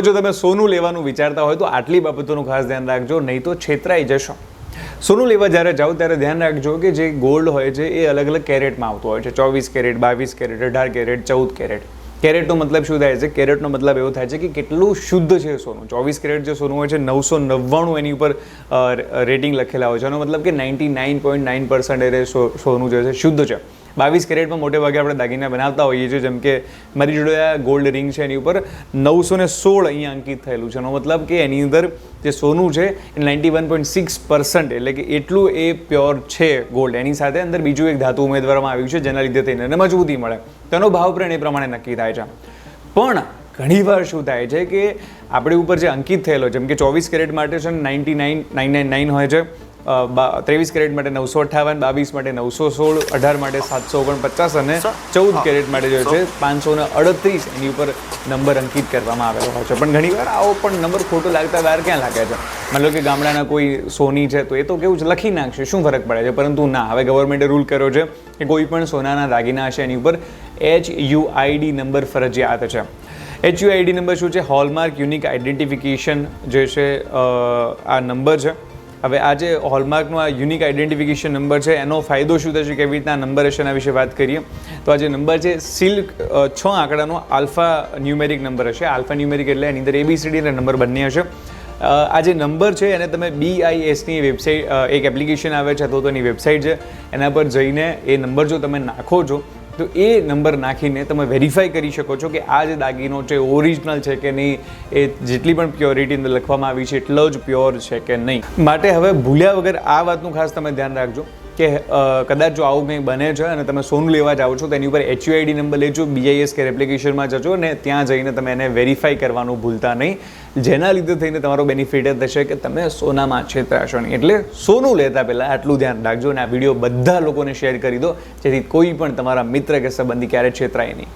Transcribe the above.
જો તમે સોનું લેવાનું વિચારતા હોય તો આટલી બાબતોનું ખાસ ધ્યાન રાખજો, નહીં તો છેતરાઈ જશો. સોનું લેવા જ્યારે જાઓ ત્યારે ધ્યાન રાખજો કે જે ગોલ્ડ હોય છે એ અલગ અલગ કેરેટમાં આવતું હોય છે. 24 કેરેટ, 22 કેરેટ, 18 કેરેટ, 14 કેરેટ. કેરેટનો મતલબ શું થાય છે? કેરેટનો મતલબ એવો થાય છે કે કેટલું શુદ્ધ છે સોનું. 24 કેરેટ જે સોનું હોય છે 999 એની ઉપર રેટિંગ લખેલા હોય છે. એનો મતલબ કે 99.9% સોનું જે છે શુદ્ધ છે. 22 કેરેટમાં મોટે ભાગે આપણે દાગીના બનાવતા હોઈએ છીએ, જેમ કે મારી જોડે આ ગોલ્ડ રિંગ છે એની ઉપર 916 અહીંયા અંકિત થયેલું છે. એનો મતલબ કે એની અંદર જે સોનું છે એ 91.6% એટલે કે એટલું એ પ્યોર છે ગોલ્ડ. એની સાથે અંદર બીજું એક ધાતુ ઉમેરવામાં આવ્યું છે જેના લીધે થઈને એને મજબૂતી મળે. તેનો ભાવ પણ એ પ્રમાણે નક્કી થાય છે. પણ ઘણીવાર શું થાય છે કે આપણી ઉપર જે અંકિત થયેલો, જેમ કે 24 કેરેટ માટે છે 99,999 હોય છે, 23 કેરેટ માટે 958, 22 માટે 916, 18 માટે 749 અને 14 કેરેટ માટે જે છે 538 એની ઉપર નંબર અંકિત કરવામાં આવેલો હોય છે. પણ ઘણીવાર આવો પણ નંબર ખોટો લાગતા વાર ક્યાં લાગે છે? માની લો કે ગામડાના કોઈ સોની છે તો એ તો કેવું છે લખી નાખશે, શું ફરક પડે છે? પરંતુ ના, હવે ગવર્મેન્ટે રૂલ કર્યો છે કે કોઈ પણ સોનાના દાગીના હશે એની ઉપર HUID નંબર ફરજિયાત છે. HUID નંબર શું છે? હોલમાર્ક યુનિક આઈડેન્ટિફિકેશન જે છે આ નંબર છે. હવે આ જે હોલમાર્કનો આ યુનિક આઈડેન્ટિફિકેશન નંબર છે એનો ફાયદો શું થશે, કેવી રીતના નંબર હશે એના વિશે વાત કરીએ તો આ જે નંબર છે સિલ્ક 6 આંકડાનો આલ્ફા ન્યુમેરિક નંબર હશે. આલ્ફા ન્યુમેરિક એટલે એની અંદર ABCD અને નંબર બંને હશે. આ જે નંબર છે એને તમે BISની વેબસાઇટ, એક એપ્લિકેશન આવે છે અથવા તો એની વેબસાઇટ છે, એના પર જઈને એ નંબર જો તમે નાખો છો તો એ નંબર નાખીને તમે વેરીફાઈ કરી શકો છો કે આ જે દાગીનો છે ઓરિજિનલ છે કે નહીં, એ જેટલી પણ પ્યોરિટી અંદર લખવામાં આવી છે એટલો જ પ્યોર છે કે નહીં. માટે હવે ભૂલ્યા વગર આ વાતનું ખાસ તમે ધ્યાન રાખજો કે કદાચ જો આવું કંઈ બને છે અને તમે સોનું લેવા જાઓ છો તો એની ઉપર HUID નંબર લેજો, BIS કેર એપ્લિકેશનમાં જજો અને ત્યાં જઈને તમે એને વેરીફાઈ કરવાનું ભૂલતા નહીં. જેના લીધે થઈને તમારો બેનિફિટ એ થશે કે તમે સોનામાં છેતરાશો નહીં. એટલે સોનું લેતા પહેલાં આટલું ધ્યાન રાખજો અને આ વિડીયો બધા લોકોને શેર કરી દો જેથી કોઈ પણ તમારા મિત્ર કે સંબંધી ક્યારેય છેતરાય નહીં.